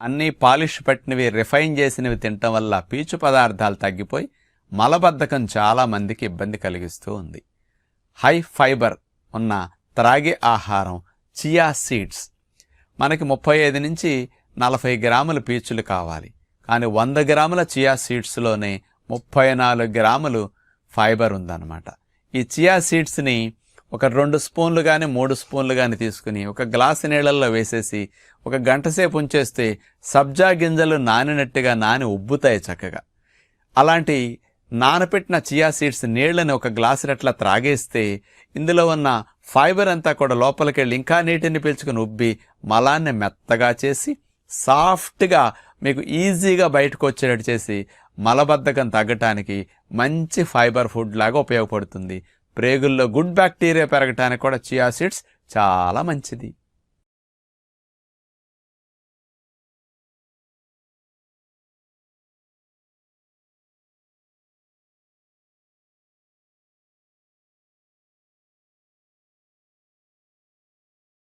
అన్నీ polish పట్టినవి refine చేసినవి తినటం వల్ల పీచు పదార్థాలు తగ్గిపోయి మలబద్ధకం చాలామందికి ఇబ్బంది కలిగిస్తూ ఉంది. హై ఫైబర్ ఉన్న త్రాగే ఆహారం చియా సీడ్స్. మనకి 35 నుంచి 40 గ్రాముల పీచులు కావాలి, కానీ 100 గ్రాముల చియా సీడ్స్లోనే 34 గ్రాములు ఫైబర్ ఉందన్నమాట. ఈ చియా సీడ్స్ని ఒక 2 స్పూన్లు కానీ 3 స్పూన్లు కానీ తీసుకుని ఒక గ్లాసు నీళ్ళల్లో వేసేసి ఒక గంట సేపు ఉంచేస్తే సబ్జా గింజలు నానినట్టుగా నాని ఉబ్బుతాయి చక్కగా. అలాంటి నానపెట్టిన చియా సీడ్స్ నీళ్ళని ఒక గ్లాసు అట్లా త్రాగేస్తే ఇందులో ఉన్న ఫైబర్ అంతా కూడా లోపలికి వెళ్ళి ఇంకా నీటిని పీల్చుకుని ఉబ్బి మలాన్ని మెత్తగా చేసి సాఫ్ట్గా మీకు ఈజీగా బయటకు వచ్చేటట్టు చేసి మలబద్ధకం తగ్గటానికి మంచి ఫైబర్ ఫుడ్ లాగా ఉపయోగపడుతుంది. ప్రేగుల్లో గుడ్ బ్యాక్టీరియా పెరగటానికి కూడా చియా సీడ్స్ చాలా మంచిది.